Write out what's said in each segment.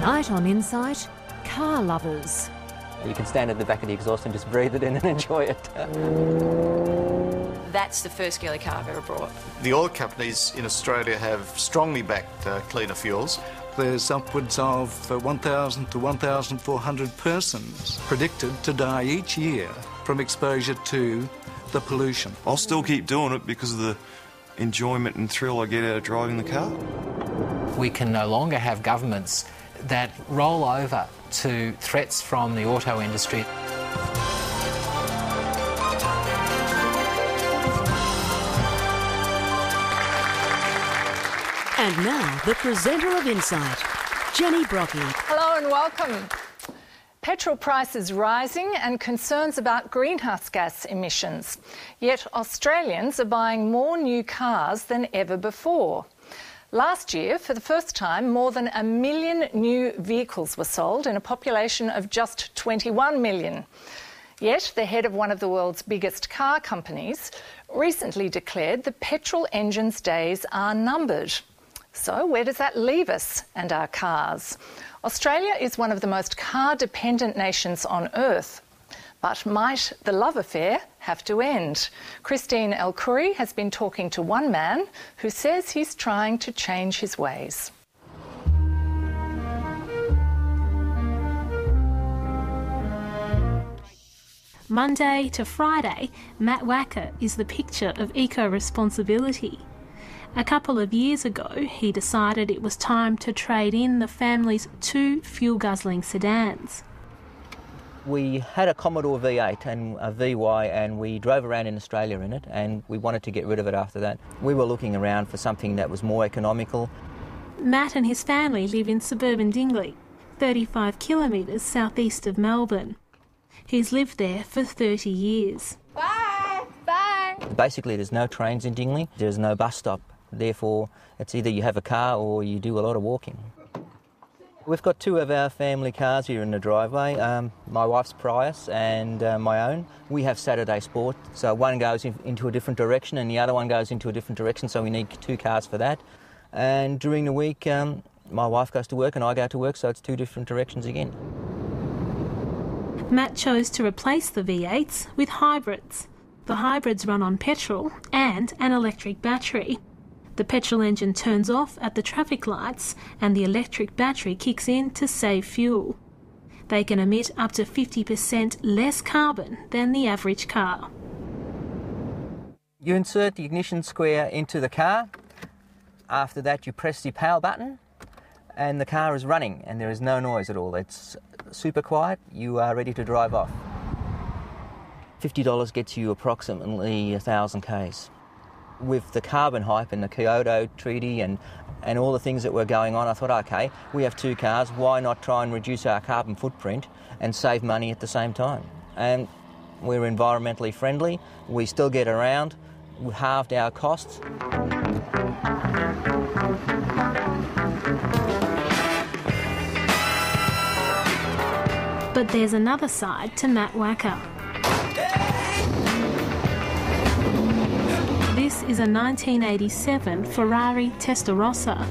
Tonight on Insight, car lovers. You can stand at the back of the exhaust and just breathe it in and enjoy it. That's the first girly car I've ever brought. The oil companies in Australia have strongly backed cleaner fuels. There's upwards of 1,000 to 1,400 persons predicted to die each year from exposure to the pollution. I'll still keep doing it because of the enjoyment and thrill I get out of driving the car. We can no longer have governments that roll over to threats from the auto industry. And now, the presenter of Insight, Jenny Brocky. Hello and welcome. Petrol prices rising and concerns about greenhouse gas emissions. Yet Australians are buying more new cars than ever before. Last year, for the first time, more than 1 million new vehicles were sold in a population of just 21 million. Yet the head of one of the world's biggest car companies recently declared the petrol engine's days are numbered. So where does that leave us and our cars? Australia is one of the most car-dependent nations on earth. But might the love affair have to end? Christine El-Khoury has been talking to one man who says he's trying to change his ways. Monday to Friday, Matt Wacker is the picture of eco-responsibility. A couple of years ago, he decided it was time to trade in the family's 2 fuel-guzzling sedans. We had a Commodore V8 and a VY, and we drove around in Australia in it, and we wanted to get rid of it after that. We were looking around for something that was more economical. Matt and his family live in suburban Dingley, 35 kilometres southeast of Melbourne. He's lived there for 30 years. Bye! Bye! Basically, there's no trains in Dingley, there's no bus stop. Therefore, it's either you have a car or you do a lot of walking. We've got 2 of our family cars here in the driveway, my wife's Prius and my own. We have Saturday sport, so one goes into a different direction and the other one goes into a different direction, so we need 2 cars for that. And during the week, my wife goes to work and I go to work, so it's 2 different directions again. Matt chose to replace the V8s with hybrids. The hybrids run on petrol and an electric battery. The petrol engine turns off at the traffic lights and the electric battery kicks in to save fuel. They can emit up to 50% less carbon than the average car. You insert the ignition square into the car. After that, you press the power button and the car is running and there is no noise at all. It's super quiet. You are ready to drive off. $50 gets you approximately 1,000 Ks. With the carbon hype and the Kyoto Treaty and all the things that were going on, I thought, OK, we have 2 cars, why not try and reduce our carbon footprint and save money at the same time? And we're environmentally friendly, we still get around, we halved our costs. But there's another side to Matt Wacker. This is a 1987 Ferrari Testarossa.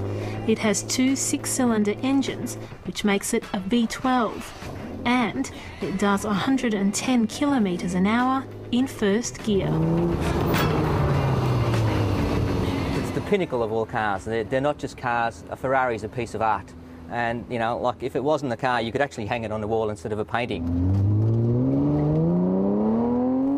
It has 2 6-cylinder engines, which makes it a V12. And it does 110 kilometres an hour in first gear. It's the pinnacle of all cars. They're not just cars. A Ferrari is a piece of art. And, you know, like if it wasn't a car, you could actually hang it on the wall instead of a painting.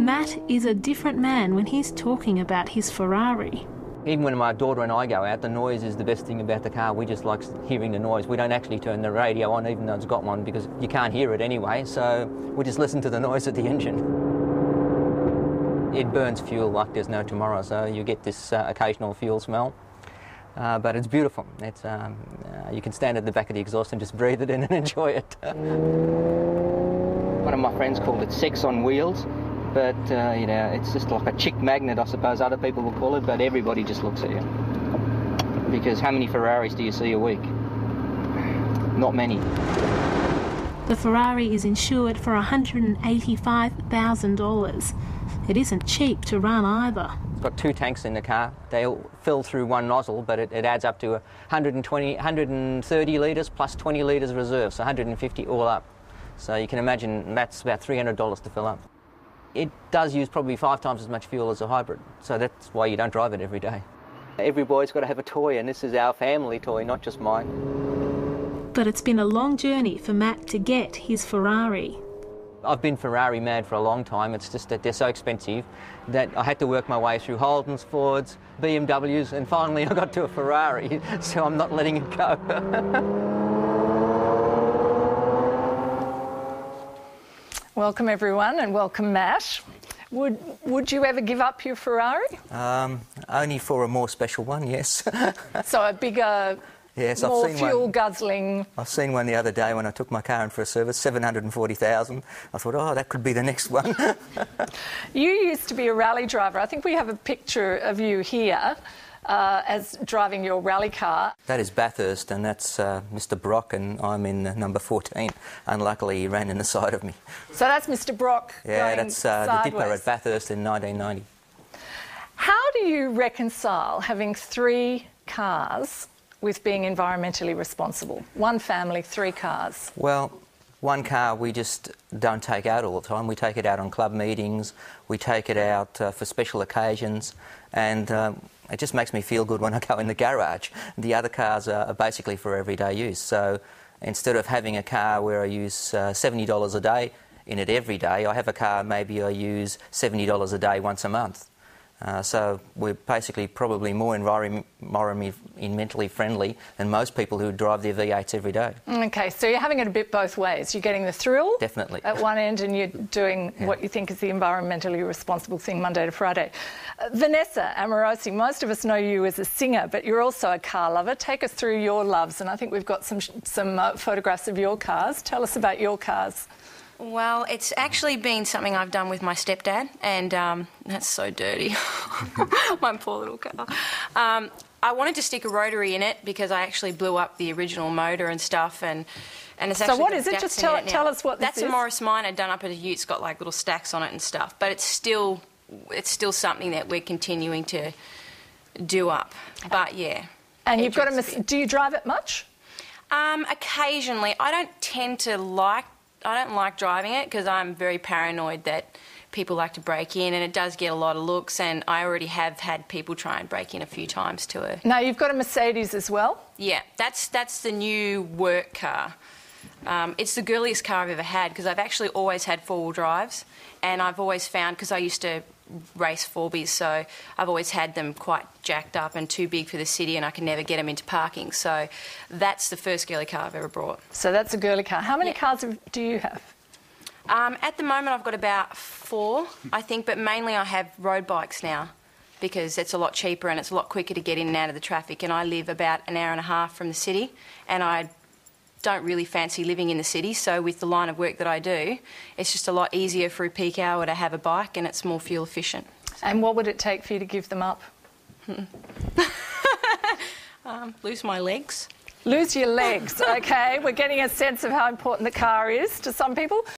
Matt is a different man when he's talking about his Ferrari. Even when my daughter and I go out, the noise is the best thing about the car. We just like hearing the noise. We don't actually turn the radio on, even though it's got one, because you can't hear it anyway, so we just listen to the noise of the engine. It burns fuel like there's no tomorrow, so you get this occasional fuel smell. But it's beautiful. It's, you can stand at the back of the exhaust and just breathe it in and enjoy it. One of my friends called it sex on wheels. But, you know, it's just like a chick magnet, I suppose other people will call it, but everybody just looks at you. Because how many Ferraris do you see a week? Not many. The Ferrari is insured for $185,000. It isn't cheap to run either. got 2 tanks in the car. They all fill through one nozzle, but it adds up to 130 litres plus 20 litres reserve, so 150 all up. So you can imagine that's about $300 to fill up. It does use probably 5 times as much fuel as a hybrid, so that's why you don't drive it every day. Every boy's got to have a toy, and this is our family toy, not just mine. But it's been a long journey for Matt to get his Ferrari. I've been Ferrari mad for a long time. It's just that they're so expensive that I had to work my way through Holdens, Fords, BMWs, and finally I got to a Ferrari, so I'm not letting it go. Welcome everyone, and welcome Matt. Would you ever give up your Ferrari? Only for a more special one, yes. So a bigger, yes, more fuel-guzzling... I've seen one the other day when I took my car in for a service, 740,000. I thought, oh, that could be the next one. You used to be a rally driver. I think we have a picture of you here as driving your rally car. That is Bathurst, and that's Mr. Brock, and I'm in number 14. Unluckily, he ran in the side of me. So that's Mr. Brock. Yeah, that's the Dipper at Bathurst in 1990. How do you reconcile having 3 cars with being environmentally responsible? 1 family, 3 cars. Well, 1 car we just don't take out all the time. We take it out on club meetings, we take it out for special occasions, and it just makes me feel good when I go in the garage. The other cars are basically for everyday use. So instead of having a car where I use $70 a day in it every day, I have a car maybe I use $70 a day once a month. So we're basically probably more environmentally friendly than most people who drive their V8s every day. OK, so you're having it a bit both ways. You're getting the thrill definitely at one end, and you're doing what you think is the environmentally responsible thing Monday to Friday. Vanessa Amorosi, most of us know you as a singer, but you're also a car lover. Take us through your loves, and I think we've got some photographs of your cars. Tell us about your cars. Well, it's actually been something I've done with my stepdad, and that's so dirty. My poor little car. I wanted to stick a rotary in it because I actually blew up the original motor and stuff, and it's actually... So what is it? Just tell us what this is. That's a Morris Minor done up at a ute. It's got like little stacks on it and stuff, but it's still something that we're continuing to do up. But yeah. And you've got a... Do you drive it much? Occasionally. I don't like driving it because I'm very paranoid that people like to break in, and it does get a lot of looks, and I already have had people try and break in a few times to her. Now, you've got a Mercedes as well? Yeah, that's the new work car. It's the girliest car I've ever had because I've actually always had 4-wheel drives, and I've always found, because I used to race 4Bs, so I've always had them quite jacked up and too big for the city, and I can never get them into parking. So that's the first girly car I've ever brought. So that's a girly car. How many cars do you have? At the moment I've got about 4, I think, but mainly I have road bikes now because it's a lot cheaper and it's a lot quicker to get in and out of the traffic, and I live about an hour and a half from the city, and I don't really fancy living in the city, so with the line of work that I do, it's just a lot easier through peak hour to have a bike, and it's more fuel efficient. And what would it take for you to give them up? Lose my legs. Lose your legs, OK. We're getting a sense of how important the car is to some people.